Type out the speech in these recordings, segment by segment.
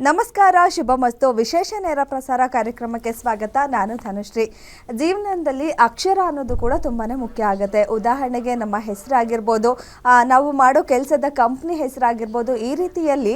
ನಮಸ್ಕಾರ, ಶುಭಮಸ್ತು. ವಿಶೇಷ ನೇರ ಪ್ರಸಾರ ಕಾರ್ಯಕ್ರಮಕ್ಕೆ ಸ್ವಾಗತ. ನಾನು ಧನುಶ್ರೀ. ಜೀವನದಲ್ಲಿ ಅಕ್ಷರ ಅನ್ನೋದು ಕೂಡ ತುಂಬಾ ಮುಖ್ಯ ಆಗುತ್ತೆ. ಉದಾಹರಣೆಗೆ ನಮ್ಮ ಹೆಸರಾಗಿರ್ಬೋದು, ನಾವು ಮಾಡೋ ಕೆಲಸದ ಕಂಪ್ನಿ ಹೆಸರಾಗಿರ್ಬೋದು, ಈ ರೀತಿಯಲ್ಲಿ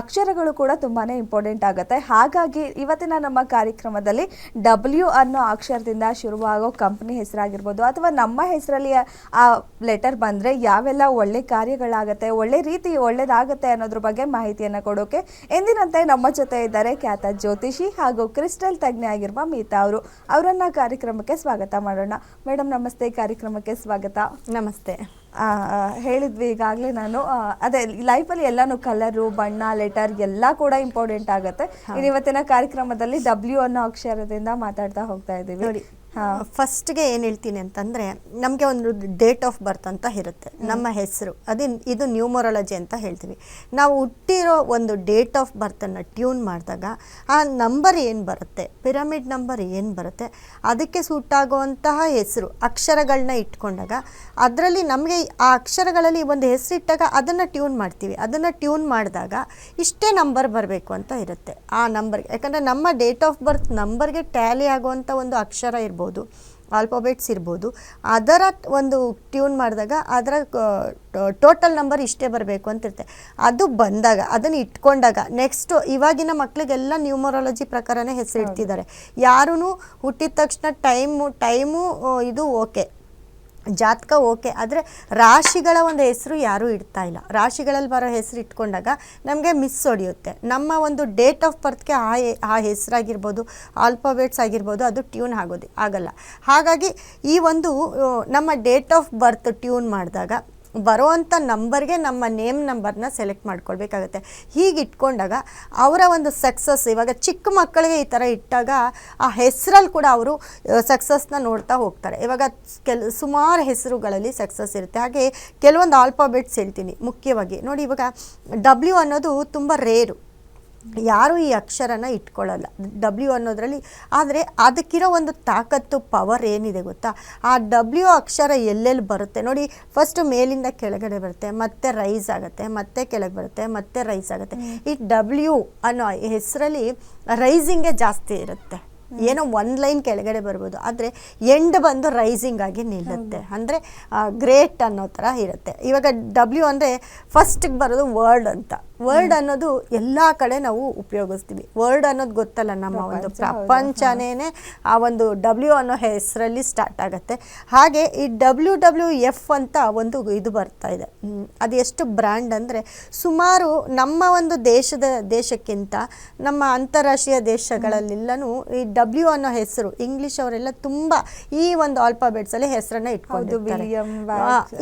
ಅಕ್ಷರಗಳು ಕೂಡ ತುಂಬಾ ಇಂಪಾರ್ಟೆಂಟ್ ಆಗುತ್ತೆ. ಹಾಗಾಗಿ ಇವತ್ತಿನ ನಮ್ಮ ಕಾರ್ಯಕ್ರಮದಲ್ಲಿ ಡಬ್ಲ್ಯೂ ಅನ್ನೋ ಅಕ್ಷರದಿಂದ ಶುರುವಾಗೋ ಕಂಪ್ನಿ ಹೆಸರಾಗಿರ್ಬೋದು ಅಥವಾ ನಮ್ಮ ಹೆಸರಲ್ಲಿ ಆ ಲೆಟರ್ ಬಂದರೆ ಯಾವೆಲ್ಲ ಒಳ್ಳೆ ಕಾರ್ಯಗಳಾಗುತ್ತೆ, ಒಳ್ಳೆ ರೀತಿ ಒಳ್ಳೇದಾಗುತ್ತೆ ಅನ್ನೋದ್ರ ಬಗ್ಗೆ ಮಾಹಿತಿಯನ್ನು ಕೊಡೋಕೆ ಎಂದಿನಂತೆ ನಮ್ಮ ಜೊತೆ ಇದ್ದಾರೆ ಖ್ಯಾತ ಜ್ಯೋತಿಷಿ ಹಾಗೂ ಕ್ರಿಸ್ಟಲ್ ತಜ್ಞೆ ಆಗಿರುವ ಮೀತಾ ಅವರು. ಅವರನ್ನ ಕಾರ್ಯಕ್ರಮಕ್ಕೆ ಸ್ವಾಗತ ಮಾಡೋಣ. ಮೇಡಮ್ ನಮಸ್ತೆ, ಕಾರ್ಯಕ್ರಮಕ್ಕೆ ಸ್ವಾಗತ. ನಮಸ್ತೆ. ಹೇಳಿದ್ವಿ ಈಗಾಗಲೇ ನಾನು, ಅದೇ ಲೈಫಲ್ಲಿ ಎಲ್ಲಾನು ಕಲರು, ಬಣ್ಣ, ಲೆಟರ್ ಎಲ್ಲ ಕೂಡ ಇಂಪಾರ್ಟೆಂಟ್ ಆಗುತ್ತೆ. ಇವತ್ತಿನ ಕಾರ್ಯಕ್ರಮದಲ್ಲಿ ಡಬ್ಲ್ಯೂ ಅನ್ನೋ ಅಕ್ಷರದಿಂದ ಮಾತಾಡ್ತಾ ಹೋಗ್ತಾ ಇದ್ದೀವಿ. ನೋಡಿ, ಫಸ್ಟ್ಗೆ ಏನು ಹೇಳ್ತೀನಿ ಅಂತಂದರೆ, ನಮಗೆ ಒಂದು ಡೇಟ್ ಆಫ್ ಬರ್ತ್ ಅಂತ ಇರುತ್ತೆ. ನಮ್ಮ ಹೆಸರು ಇದು ನ್ಯೂಮರಾಲಜಿ ಅಂತ ಹೇಳ್ತೀವಿ. ನಾವು ಹುಟ್ಟಿರೋ ಒಂದು ಡೇಟ್ ಆಫ್ ಬರ್ತನ್ನು ಟ್ಯೂನ್ ಮಾಡಿದಾಗ ಆ ನಂಬರ್ ಏನು ಬರುತ್ತೆ, ಪಿರಮಿಡ್ ನಂಬರ್ ಏನು ಬರುತ್ತೆ, ಅದಕ್ಕೆ ಸೂಟ್ ಆಗುವಂತಹ ಹೆಸರು ಅಕ್ಷರಗಳನ್ನ ಇಟ್ಕೊಂಡಾಗ ಅದರಲ್ಲಿ ನಮಗೆ ಆ ಅಕ್ಷರಗಳಲ್ಲಿ ಒಂದು ಹೆಸರಿಟ್ಟಾಗ ಅದನ್ನು ಟ್ಯೂನ್ ಮಾಡ್ತೀವಿ. ಅದನ್ನು ಟ್ಯೂನ್ ಮಾಡಿದಾಗ ಇಷ್ಟೇ ನಂಬರ್ ಬರಬೇಕು ಅಂತ ಇರುತ್ತೆ ಆ ನಂಬರ್ಗೆ. ಯಾಕಂದರೆ ನಮ್ಮ ಡೇಟ್ ಆಫ್ ಬರ್ತ್ ನಂಬರ್ಗೆ ಟ್ಯಾಲಿ ಆಗುವಂಥ ಒಂದು ಅಕ್ಷರ ಇರ್ಬೋದು, ಆಲ್ಫಾಬೆಟ್ಸ್ ಇರ್ಬೋದು, ಅದರ ಒಂದು ಟ್ಯೂನ್ ಮಾಡಿದಾಗ ಅದರ ಟೋಟಲ್ ನಂಬರ್ ಇಷ್ಟೇ ಬರಬೇಕು ಅಂತಿರುತ್ತೆ. ಅದು ಬಂದಾಗ ಅದನ್ನು ಇಟ್ಕೊಂಡಾಗ ನೆಕ್ಸ್ಟು ಇವಾಗಿನ ಮಕ್ಕಳಿಗೆಲ್ಲ ನ್ಯೂಮರಾಲಜಿ ಪ್ರಕಾರನೇ ಹೆಸರಿಡ್ತಿದ್ದಾರೆ. ಯಾರೂ ಹುಟ್ಟಿದ ತಕ್ಷಣ ಟೈಮು ಇದು ಓಕೆ, ಜಾತಕ ಓಕೆ, ಆದರೆ ರಾಶಿಗಳ ಒಂದು ಹೆಸರು ಯಾರೂ ಇಡ್ತಾ ಇಲ್ಲ. ರಾಶಿಗಳಲ್ಲಿ ಬರೋ ಹೆಸರು ಇಟ್ಕೊಂಡಾಗ ನಮಗೆ ಮಿಸ್ ಹೊಡೆಯುತ್ತೆ. ನಮ್ಮ ಒಂದು ಡೇಟ್ ಆಫ್ ಬರ್ತ್ಗೆ ಆ ಹೆಸರಾಗಿರ್ಬೋದು, ಆಲ್ಫಾಬೆಟ್ಸ್ ಆಗಿರ್ಬೋದು, ಅದು ಟ್ಯೂನ್ ಆಗಲ್ಲ. ಹಾಗಾಗಿ ಈ ಒಂದು ನಮ್ಮ ಡೇಟ್ ಆಫ್ ಬರ್ತ್ ಟ್ಯೂನ್ ಮಾಡಿದಾಗ ಬರೋವಂಥ ನಂಬರ್ಗೆ ನಮ್ಮ ನೇಮ್ ನಂಬರ್ನ ಸೆಲೆಕ್ಟ್ ಮಾಡ್ಕೊಳ್ಬೇಕಾಗತ್ತೆ. ಹೀಗೆ ಇಟ್ಕೊಂಡಾಗ ಅವರ ಒಂದು ಸಕ್ಸಸ್, ಇವಾಗ ಚಿಕ್ಕ ಮಕ್ಕಳಿಗೆ ಈ ಥರ ಇಟ್ಟಾಗ ಆ ಹೆಸರಲ್ಲಿ ಕೂಡ ಅವರು ಸಕ್ಸಸ್ನ ನೋಡ್ತಾ ಹೋಗ್ತಾರೆ. ಇವಾಗ ಸುಮಾರು ಹೆಸರುಗಳಲ್ಲಿ ಸಕ್ಸಸ್ ಇರುತ್ತೆ. ಹಾಗೆ ಕೆಲವೊಂದು ಆಲ್ಫಾಬೆಟ್ಸ್ ಹೇಳ್ತೀನಿ ಮುಖ್ಯವಾಗಿ. ನೋಡಿ, ಇವಾಗ ಡಬ್ಲ್ಯೂ ಅನ್ನೋದು ತುಂಬ ರೇರು, ಯಾರೂ ಈ ಅಕ್ಷರನ ಇಟ್ಕೊಳ್ಳಲ್ಲ ಡಬ್ಲ್ಯೂ ಅನ್ನೋದ್ರಲ್ಲಿ. ಆದರೆ ಅದಕ್ಕಿರೋ ಒಂದು ತಾಕತ್ತು, ಪವರ್ ಏನಿದೆ ಗೊತ್ತಾ? ಆ ಡಬ್ಲ್ಯೂ ಅಕ್ಷರ ಎಲ್ಲೆಲ್ಲಿ ಬರುತ್ತೆ ನೋಡಿ, ಫಸ್ಟು ಮೇಲಿಂದ ಕೆಳಗಡೆ ಬರುತ್ತೆ, ಮತ್ತೆ ರೈಸ್ ಆಗುತ್ತೆ, ಮತ್ತೆ ಕೆಳಗೆ ಬರುತ್ತೆ, ಮತ್ತೆ ರೈಸ್ ಆಗುತ್ತೆ. ಈ ಡಬ್ಲ್ಯೂ ಅನ್ನೋ ಹೆಸರಲ್ಲಿ ರೈಸಿಂಗೇ ಜಾಸ್ತಿ ಇರುತ್ತೆ. ಏನೋ ಒಂದು ಲೈನ್ ಕೆಳಗಡೆ ಬರ್ಬೋದು, ಆದರೆ ಎಂಡ್ ಬಂದು ರೈಸಿಂಗ್ ಆಗಿ ನಿಲ್ಲುತ್ತೆ. ಅಂದರೆ ಗ್ರೇಟ್ ಅನ್ನೋ ಥರ ಇರುತ್ತೆ. ಇವಾಗ ಡಬ್ಲ್ಯೂ ಅಂದರೆ ಫಸ್ಟಿಗೆ ಬರೋದು ವರ್ಡ್ ಅಂತ. ವರ್ಡ್ ಅನ್ನೋದು ಎಲ್ಲ ಕಡೆ ನಾವು ಉಪಯೋಗಿಸ್ತೀವಿ. ವರ್ಡ್ ಅನ್ನೋದು ಗೊತ್ತಲ್ಲ, ನಮ್ಮ ಒಂದು ಪ್ರಪಂಚನೇ ಆ ಒಂದು ಡಬ್ಲ್ಯೂ ಅನ್ನೋ ಹೆಸರಲ್ಲಿ ಸ್ಟಾರ್ಟ್ ಆಗುತ್ತೆ. ಹಾಗೆ ಈ WWF ಅಂತ ಒಂದು ಇದು ಬರ್ತಾ ಇದೆ. ಅದು ಎಷ್ಟು ಬ್ರ್ಯಾಂಡ್ ಅಂದರೆ, ಸುಮಾರು ನಮ್ಮ ಒಂದು ದೇಶಕ್ಕಿಂತ ನಮ್ಮ ಅಂತಾರಾಷ್ಟ್ರೀಯ ದೇಶಗಳಲ್ಲೆಲ್ಲನೂ ಈ ಡಬ್ಲ್ಯೂ ಅನ್ನೋ ಹೆಸರು, ಇಂಗ್ಲೀಷ್ ಅವರೆಲ್ಲ ತುಂಬ ಈ ಒಂದು ಆಲ್ಫಾಬೆಟ್ಸಲ್ಲಿ ಹೆಸರನ್ನ ಇಟ್ಕೊಂಡಿರ್ತಾರೆ.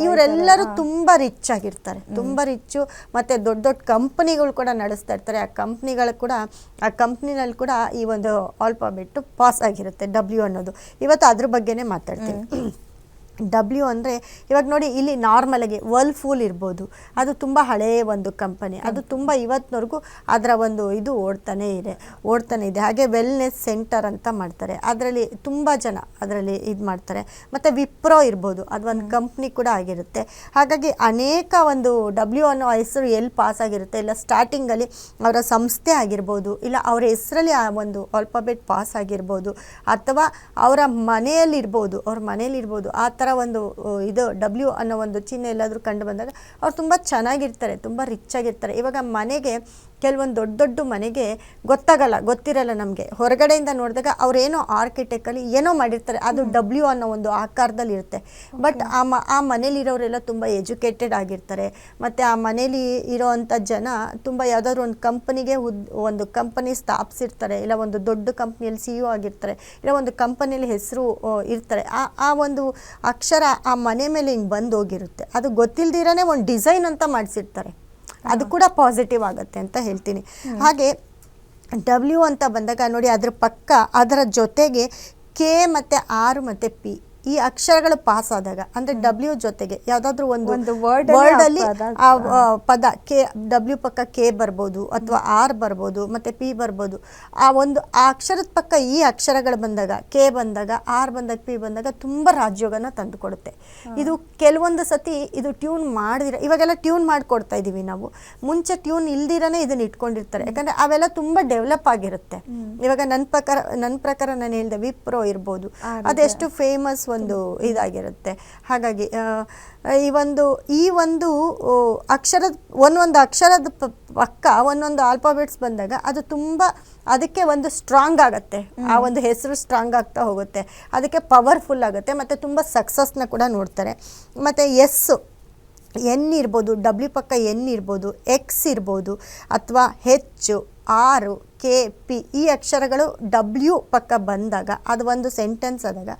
ಇವರೆಲ್ಲರೂ ತುಂಬ ರಿಚ್ ಆಗಿರ್ತಾರೆ, ತುಂಬ ರಿಚ್ಚು. ಮತ್ತು ದೊಡ್ಡ ದೊಡ್ಡ ಕಂಪನಿಗಳು ಕೂಡ ನಡೆಸ್ತಾ ಇರ್ತಾರೆ. ಆ ಕಂಪ್ನಿನಲ್ಲಿ ಕೂಡ ಈ ಒಂದು ಆಲ್ಫಾಬೆಟ್ಟು ಪಾಸ್ ಆಗಿರುತ್ತೆ ಡಬ್ಲ್ಯೂ ಅನ್ನೋದು. ಇವತ್ತು ಅದ್ರ ಬಗ್ಗೆನೇ ಮಾತಾಡ್ತೀನಿ. ಡಬ್ಲ್ಯೂ ಅಂದರೆ ಇವಾಗ ನೋಡಿ, ಇಲ್ಲಿ ನಾರ್ಮಲಾಗಿ ವರ್ಲ್ಫೂಲ್ ಇರ್ಬೋದು, ಅದು ತುಂಬ ಹಳೆಯ ಒಂದು ಕಂಪನಿ, ಅದು ತುಂಬ ಇವತ್ತಿನವರೆಗೂ ಅದರ ಒಂದು ಇದು ಓಡ್ತಾನೆ ಇದೆ. ಹಾಗೆ ವೆಲ್ನೆಸ್ ಸೆಂಟರ್ ಅಂತ ಮಾಡ್ತಾರೆ, ಅದರಲ್ಲಿ ತುಂಬ ಜನ ಅದರಲ್ಲಿ ಇದು ಮಾಡ್ತಾರೆ. ಮತ್ತು ವಿಪ್ರೋ ಇರ್ಬೋದು, ಅದು ಒಂದು ಕಂಪ್ನಿ ಕೂಡ ಆಗಿರುತ್ತೆ. ಹಾಗಾಗಿ ಅನೇಕ ಒಂದು ಡಬ್ಲ್ಯೂ ಅನ್ನೋ ಹೆಸರು ಎಲ್ಲಿ ಪಾಸ್ ಆಗಿರುತ್ತೆ, ಇಲ್ಲ ಸ್ಟಾರ್ಟಿಂಗಲ್ಲಿ ಅವರ ಸಂಸ್ಥೆ ಆಗಿರ್ಬೋದು, ಇಲ್ಲ ಅವರ ಹೆಸರಲ್ಲಿ ಆ ಒಂದು ಆಲ್ಫಾಬೆಟ್ ಪಾಸ್ ಆಗಿರ್ಬೋದು, ಅಥವಾ ಅವರ ಮನೆಯಲ್ಲಿರ್ಬೋದು, ಆ ಥರ ಒಂದು ಇದು ಡಬ್ಲ್ಯೂ ಅನ್ನೋ ಒಂದು ಚಿಹ್ನೆ ಎಲ್ಲಾದರೂ ಕಂಡು ಬಂದಾಗ ಅವ್ರು ತುಂಬ ಚೆನ್ನಾಗಿರ್ತಾರೆ, ತುಂಬ ರಿಚ್ ಆಗಿರ್ತಾರೆ. ಇವಾಗ ಮನೆಗೆ ಕೆಲವೊಂದು ದೊಡ್ಡ ಮನೆಗೆ ಗೊತ್ತಿರಲ್ಲ ನಮಗೆ. ಹೊರಗಡೆಯಿಂದ ನೋಡಿದಾಗ ಅವರೇನೋ ಆರ್ಕಿಟೆಕ್ಟಲ್ಲಿ ಏನೋ ಮಾಡಿರ್ತಾರೆ, ಅದು ಡಬ್ಲ್ಯೂ ಅನ್ನೋ ಒಂದು ಆಕಾರದಲ್ಲಿ ಇರುತ್ತೆ. ಬಟ್ ಆ ಮನೇಲಿರೋರೆಲ್ಲ ತುಂಬ ಎಜುಕೇಟೆಡ್ ಆಗಿರ್ತಾರೆ. ಮತ್ತು ಆ ಮನೇಲಿ ಇರೋವಂಥ ಜನ ತುಂಬ ಯಾವುದಾದ್ರು ಒಂದು ಕಂಪನಿಗೆ ಒಂದು ಕಂಪನಿ ಸ್ಥಾಪಿಸಿರ್ತಾರೆ, ಇಲ್ಲ ಒಂದು ದೊಡ್ಡ ಕಂಪ್ನಿಯಲ್ಲಿ CEO ಆಗಿರ್ತಾರೆ, ಇಲ್ಲ ಒಂದು ಕಂಪನಿಯಲ್ಲಿ ಹೆಸರು ಇರ್ತಾರೆ. ಆ ಒಂದು ಅಕ್ಷರ ಆ ಮನೆ ಮೇಲೆ ಹಿಂಗೆ ಬಂದು ಹೋಗಿರುತ್ತೆ. ಅದು ಗೊತ್ತಿಲ್ದಿರೇ ಒಂದು ಡಿಸೈನ್ ಅಂತ ಮಾಡಿಸಿರ್ತಾರೆ, ಅದು ಕೂಡ ಪಾಸಿಟಿವ್ ಆಗುತ್ತೆ ಅಂತ ಹೇಳ್ತೀನಿ. ಹಾಗೆ ಡಬ್ಲ್ಯೂ ಅಂತ ಬಂದಾಗ ನೋಡಿ, ಅದ್ರ ಪಕ್ಕ ಅದರ ಜೊತೆಗೆ K ಮತ್ತು R ಮತ್ತು P ಈ ಅಕ್ಷರಗಳು ಪಾಸ್ ಆದಾಗ ಅಂದರೆ ಡಬ್ಲ್ಯೂ ಜೊತೆಗೆ ಯಾವುದಾದ್ರೂ ಒಂದು ಒಂದು word ಅಲ್ಲಿ ವರ್ಡಲ್ಲಿ ಆ ಪದ- ಪದ ಕೆ ಡಬ್ಲ್ಯೂ ಪಕ್ಕ ಕೆ ಬರ್ಬೋದು ಅಥವಾ ಆರ್ ಬರ್ಬೋದು ಮತ್ತು ಪಿ ಬರ್ಬೋದು. ಆ ಅಕ್ಷರದ ಪಕ್ಕ ಈ ಅಕ್ಷರಗಳು ಬಂದಾಗ ಕೆ ಬಂದಾಗ ಆರ್ ಬಂದಾಗ ಪಿ ಬಂದಾಗ ತುಂಬ ರಾಜಯೋಗನ ತಂದು ಕೊಡುತ್ತೆ. ಇದು ಕೆಲವೊಂದು ಸತಿ ಇದು ಟ್ಯೂನ್ ಮಾಡಿದಿರ, ಇವಾಗೆಲ್ಲ ಟ್ಯೂನ್ ಮಾಡಿಕೊಡ್ತಾ ಇದ್ದೀವಿ ನಾವು, ಮುಂಚೆ ಟ್ಯೂನ್ ಇಲ್ದಿರನೇ ಇದನ್ನ ಇಟ್ಕೊಂಡಿರ್ತಾರೆ. ಯಾಕಂದರೆ ಅವೆಲ್ಲ ತುಂಬ ಡೆವಲಪ್ ಆಗಿರುತ್ತೆ. ಇವಾಗ ನನ್ನ ಪ್ರಕಾರ ನಾನು ಹೇಳಿದೆ ವಿಪ್ರೋ ಇರ್ಬೋದು, ಅದೆಷ್ಟು ಫೇಮಸ್ ಒಂದು ಇದಾಗಿರುತ್ತೆ. ಹಾಗಾಗಿ ಈ ಒಂದು ಅಕ್ಷರದ ಒಂದೊಂದು ಅಕ್ಷರದ ಪಕ್ಕ ಒಂದೊಂದು ಆಲ್ಫಾಬೆಟ್ಸ್ ಬಂದಾಗ ಅದು ತುಂಬ ಅದಕ್ಕೆ ಒಂದು ಸ್ಟ್ರಾಂಗ್ ಆಗುತ್ತೆ, ಆ ಒಂದು ಹೆಸರು ಸ್ಟ್ರಾಂಗ್ ಆಗ್ತಾ ಹೋಗುತ್ತೆ, ಅದಕ್ಕೆ ಪವರ್ಫುಲ್ ಆಗುತ್ತೆ ಮತ್ತು ತುಂಬ ಸಕ್ಸಸ್ನ ಕೂಡ ನೋಡ್ತಾರೆ. ಮತ್ತು ಎನ್ ಇರ್ಬೋದು, ಡಬ್ಲ್ಯೂ ಪಕ್ಕ ಎನ್ ಇರ್ಬೋದು, ಎಕ್ಸ್ ಇರ್ಬೋದು ಅಥವಾ ಹೆಚ್ಚು, ಆರು, ಕೆ, ಪಿ ಈ ಅಕ್ಷರಗಳು ಡಬ್ಲ್ಯೂ ಪಕ್ಕ ಬಂದಾಗ ಅದು ಒಂದು ಸೆಂಟೆನ್ಸ್ ಆದಾಗ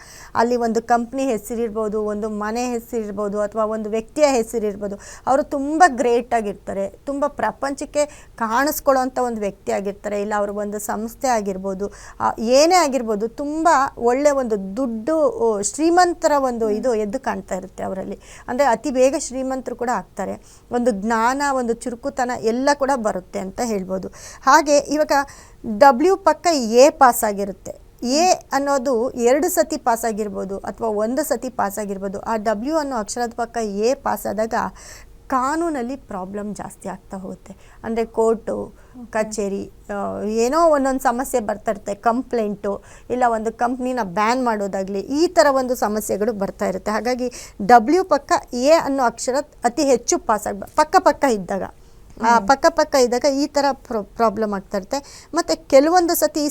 ಅಲ್ಲಿ ಒಂದು ಕಂಪ್ನಿ ಹೆಸರಿರ್ಬೋದು, ಒಂದು ಮನೆ ಹೆಸರಿರ್ಬೋದು ಅಥವಾ ಒಂದು ವ್ಯಕ್ತಿಯ ಹೆಸರಿರ್ಬೋದು. ಅವರು ತುಂಬ ಗ್ರೇಟ್ ಆಗಿರ್ತಾರೆ, ತುಂಬ ಪ್ರಪಂಚಕ್ಕೆ ಕಾಣಿಸ್ಕೊಳ್ಳೋವಂಥ ಒಂದು ವ್ಯಕ್ತಿ ಆಗಿರ್ತಾರೆ, ಇಲ್ಲ ಅವರು ಒಂದು ಸಂಸ್ಥೆ ಆಗಿರ್ಬೋದು, ಏನೇ ಆಗಿರ್ಬೋದು, ತುಂಬ ಒಳ್ಳೆಯ ಒಂದು ದುಡ್ಡು ಶ್ರೀಮಂತರ ಒಂದು ಇದು ಎದ್ದು ಕಾಣ್ತಾ ಇರುತ್ತೆ ಅವರಲ್ಲಿ. ಅಂದರೆ ಅತಿ ಬೇಗ ಶ್ರೀಮಂತರು ಕೂಡ ಆಗ್ತಾರೆ, ಒಂದು ಜ್ಞಾನ, ಒಂದು ಚುರುಕುತನ ಎಲ್ಲ ಕೂಡ ಬರುತ್ತೆ ಅಂತ ಹೇಳ್ಬೋದು. ಹಾಗೆ ಇವಾಗ ಡಬ್ಲ್ಯೂ ಪಕ್ಕ ಎ ಪಾಸ್ ಆಗಿರುತ್ತೆ. ಎ ಅನ್ನೋದು 2 ಸತಿ ಪಾಸ್ ಆಗಿರ್ಬೋದು ಅಥವಾ 1 ಸತಿ ಪಾಸ್ ಆಗಿರ್ಬೋದು. ಆ ಡಬ್ಲ್ಯೂ ಅನ್ನೋ ಅಕ್ಷರದ ಪಕ್ಕ ಎ ಪಾಸ್ ಆದಾಗ ಕಾನೂನಲ್ಲಿ ಪ್ರಾಬ್ಲಮ್ ಜಾಸ್ತಿ ಆಗ್ತಾ ಹೋಗುತ್ತೆ. ಅಂದರೆ ಕೋರ್ಟು ಕಚೇರಿ ಏನೋ ಒಂದೊಂದು ಸಮಸ್ಯೆ ಬರ್ತಾ ಇರುತ್ತೆ, ಕಂಪ್ಲೇಂಟು, ಇಲ್ಲ ಒಂದು ಕಂಪ್ನಿನ ಬ್ಯಾನ್ ಮಾಡೋದಾಗಲಿ, ಈ ಥರ ಒಂದು ಸಮಸ್ಯೆಗಳು ಬರ್ತಾ ಇರುತ್ತೆ. ಹಾಗಾಗಿ ಡಬ್ಲ್ಯೂ ಪಕ್ಕ ಎ ಅನ್ನೋ ಅಕ್ಷರ ಅತಿ ಹೆಚ್ಚು ಪಾಸ್ ಪಕ್ಕ ಇದ್ದಾಗ ಈ ಥರ ಪ್ರಾಬ್ಲಮ್ ಆಗ್ತಾ ಇರುತ್ತೆ. ಮತ್ತು ಕೆಲವೊಂದು ಸತಿ